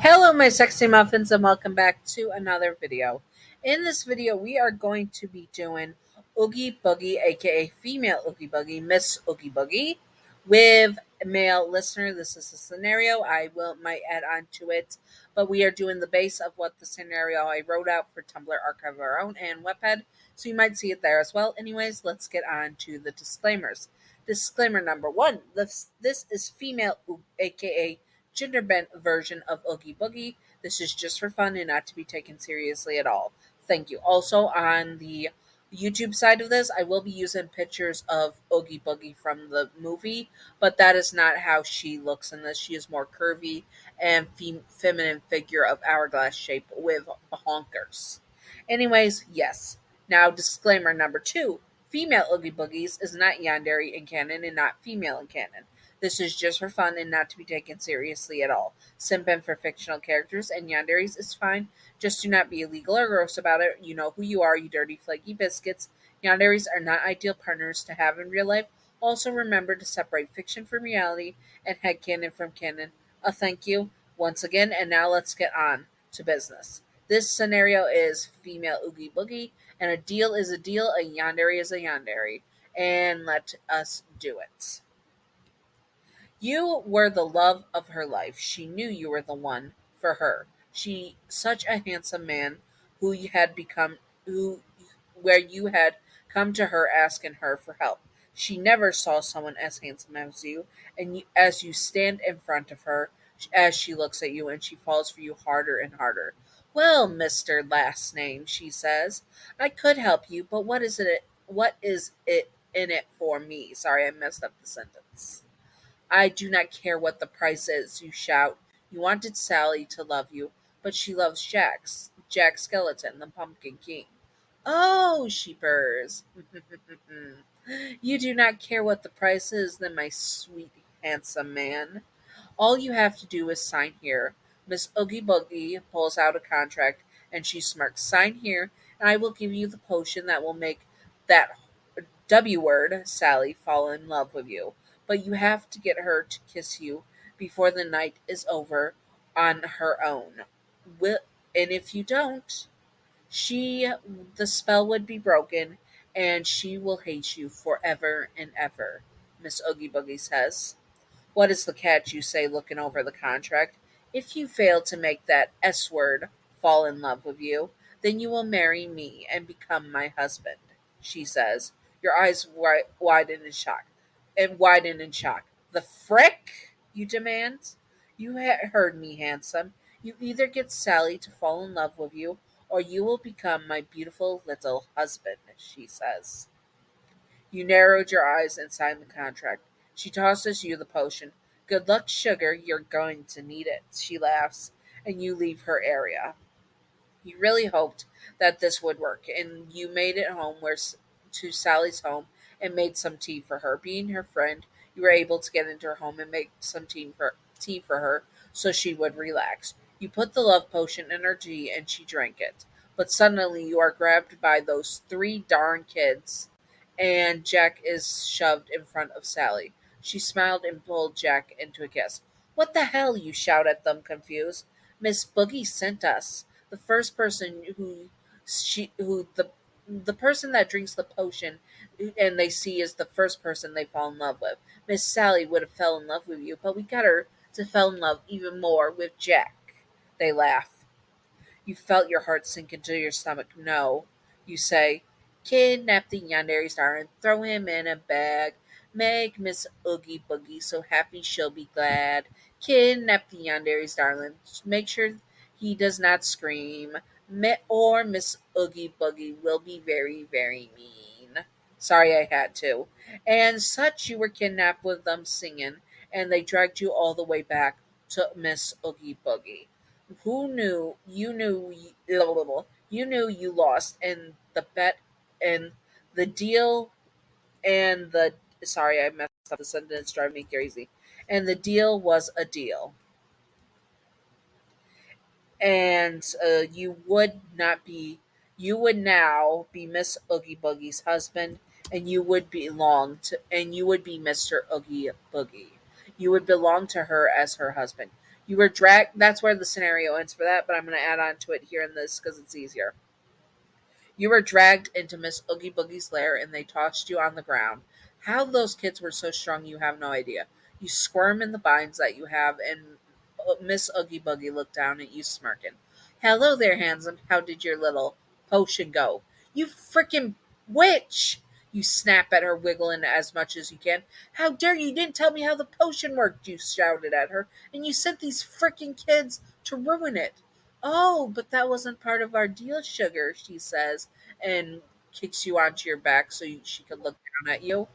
Hello, my sexy muffins, and welcome back to another video. In this video, we are going to be doing Oogie Boogie, aka female Oogie Boogie, Miss Oogie Boogie, with a male listener. This is a scenario. I might add on to it, but we are doing the base of what the scenario I wrote out for Tumblr Archive of Our Own and Webhead, so you might see it there as well. Anyways, let's get on to the disclaimers. Disclaimer number one: this is female, aka gender bent version of Oogie Boogie. This is just for fun and not to be taken seriously at all. Thank you. Also, on the YouTube side of this, I will be using pictures of Oogie Boogie from the movie, but that is not how she looks in this. She is more curvy and feminine figure of hourglass shape with honkers. Anyways, yes. Now, disclaimer number two: female Oogie Boogies is not Yandere in canon and not female in canon. This is just for fun and not to be taken seriously at all. Simping for fictional characters and yanderes is fine. Just do not be illegal or gross about it. You know who you are, you dirty flaky biscuits. Yanderes are not ideal partners to have in real life. Also remember to separate fiction from reality and headcanon from canon. A thank you once again, and now let's get on to business. This scenario is female Oogie Boogie, and a deal is a deal, a yandere is a yandere. And let us do it. You were the love of her life. She knew you were the one for her. She such a handsome man who you had become who where you had come to her asking her for help. She never saw someone as handsome as you, and as you stand in front of her, as she looks at you and she falls for you harder and harder. Well, Mr. Last Name, she says, I could help you, but what is it in it for me? Sorry, I messed up the sentence. I do not care what the price is, you shout. You wanted Sally to love you, but she loves Jack Skeleton, the Pumpkin King. Oh, she purrs. You do not care what the price is, then, my sweet, handsome man. All you have to do is sign here. Miss Oogie Boogie pulls out a contract and she smirks. Sign here, and I will give you the potion that will make that W word, Sally, fall in love with you. But you have to get her to kiss you before the night is over on her own. Will, and if you don't, she the spell would be broken and she will hate you forever and ever, Miss Oogie Boogie says. What is the catch, you say, looking over the contract? If you fail to make that S word fall in love with you, then you will marry me and become my husband, she says. Your eyes widen in shock. And widen in shock. The frick? You demand. You heard me, handsome. You either get Sally to fall in love with you, or you will become my beautiful little husband, she says. You narrowed your eyes and signed the contract. She tosses you the potion. Good luck, sugar. You're going to need it. She laughs, and you leave her area. You really hoped that this would work, and you made it home to Sally's home and made some tea for her. Being her friend, you were able to get into her home and make some tea for her so she would relax. You put the love potion in her tea and she drank it. But suddenly you are grabbed by those three darn kids and Jack is shoved in front of Sally. She smiled and pulled Jack into a kiss. What the hell? You shout at them, confused. Miss Boogie sent us. The first person the person that drinks the potion and they see is the first person they fall in love with. Miss Sally would have fell in love with you, but we got her to fall in love even more with Jack. They laugh. You felt your heart sink into your stomach. No, you say. Kidnap the yandere star and throw him in a bag. Make Miss Oogie Boogie so happy she'll be glad. Kidnap the yandere's darling. Make sure he does not scream, or Miss Oogie Boogie will be very, very mean. Sorry, I had to. And such you were kidnapped with them singing, and they dragged you all the way back to Miss Oogie Boogie. Who knew you knew you lost, and the bet and the deal and the sorry, I messed up the sentence, driving me crazy. And the deal was a deal. And you would now be Miss Oogie Boogie's husband, and you would be Mr. Oogie Boogie. You would belong to her as her husband. You were dragged. That's where the scenario ends for that, but I'm going to add on to it here in this because it's easier. You were dragged into Miss Oogie Boogie's lair and they tossed you on the ground. How those kids were so strong, you have no idea. You squirm in the binds that you have, and Miss Oogie Boogie looked down at you smirking. Hello there, handsome. How did your little potion go? You frickin' witch! You snap at her, wiggling as much as you can. How dare you? You didn't tell me how the potion worked, you shouted at her. And you sent these frickin' kids to ruin it. Oh, but that wasn't part of our deal, sugar, she says, and kicks you onto your back so she could look down at you.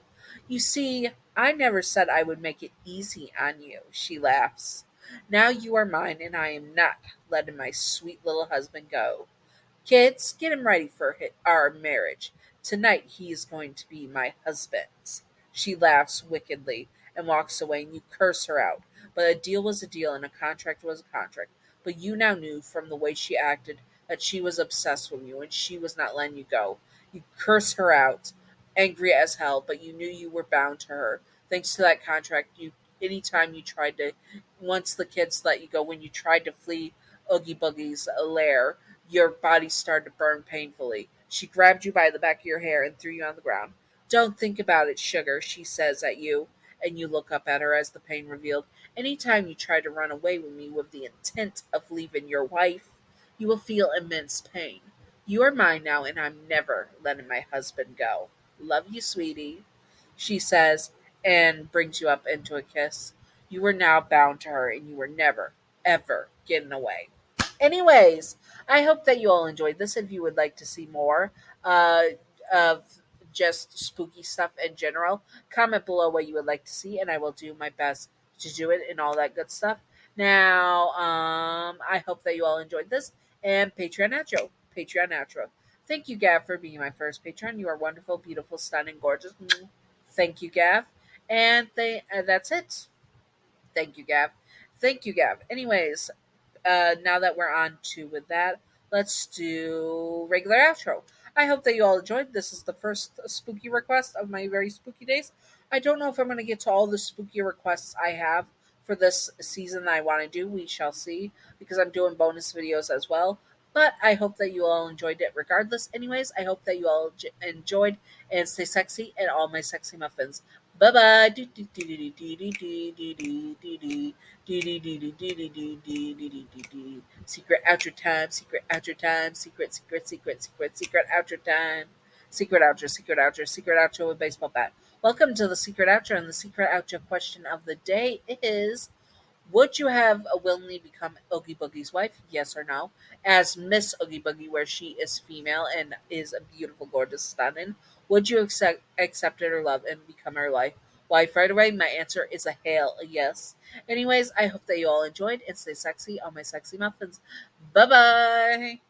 You see, I never said I would make it easy on you, she laughs. Now you are mine, and I am not letting my sweet little husband go. Kids, get him ready for our marriage. Tonight he is going to be my husband. She laughs wickedly and walks away, and you curse her out. But a deal was a deal, and a contract was a contract. But you now knew from the way she acted that she was obsessed with you, and she was not letting you go. You curse her out, angry as hell, but you knew you were bound to her. Thanks to that contract, anytime you tried to, once the kids let you go, when you tried to flee Oogie Boogie's lair, your body started to burn painfully. She grabbed you by the back of your hair and threw you on the ground. Don't think about it, sugar, she says at you, and you look up at her as the pain revealed. Anytime you try to run away with me with the intent of leaving your wife, you will feel immense pain. You are mine now, and I'm never letting my husband go. Love you, sweetie, she says, and brings you up into a kiss. You were now bound to her, and you were never, ever getting away. Anyways, I hope that you all enjoyed this. If you would like to see more uh, of just spooky stuff in general, comment below what you would like to see, and I will do my best to do it and all that good stuff. Now, I hope that you all enjoyed this, and Patreon outro. Thank you, Gav, for being my first patron. You are wonderful, beautiful, stunning, gorgeous. Thank you, Gav, and that's it. Thank you, Gav. Thank you, Gav. Anyways, now that we're on to with that, let's do regular outro. I hope that you all enjoyed. This is the first spooky request of my very spooky days. I don't know if I'm going to get to all the spooky requests I have for this season that I want to do. We shall see, because I'm doing bonus videos as well. But I hope that you all enjoyed it regardless. Anyways, I hope that you all enjoyed, and stay sexy and all my sexy muffins. Bye bye. Secret outro time, secret outro time, secret outro time. Secret outro with baseball bat. Welcome to the secret outro, and the secret outro question of the day is: would you have willingly become Oogie Boogie's wife? Yes or no? As Miss Oogie Boogie, where she is female and is a beautiful, gorgeous, stunning. Would you accept it or love and become her wife right away? My answer is a hell yes. Anyways, I hope that you all enjoyed and stay sexy on my sexy muffins. Bye bye.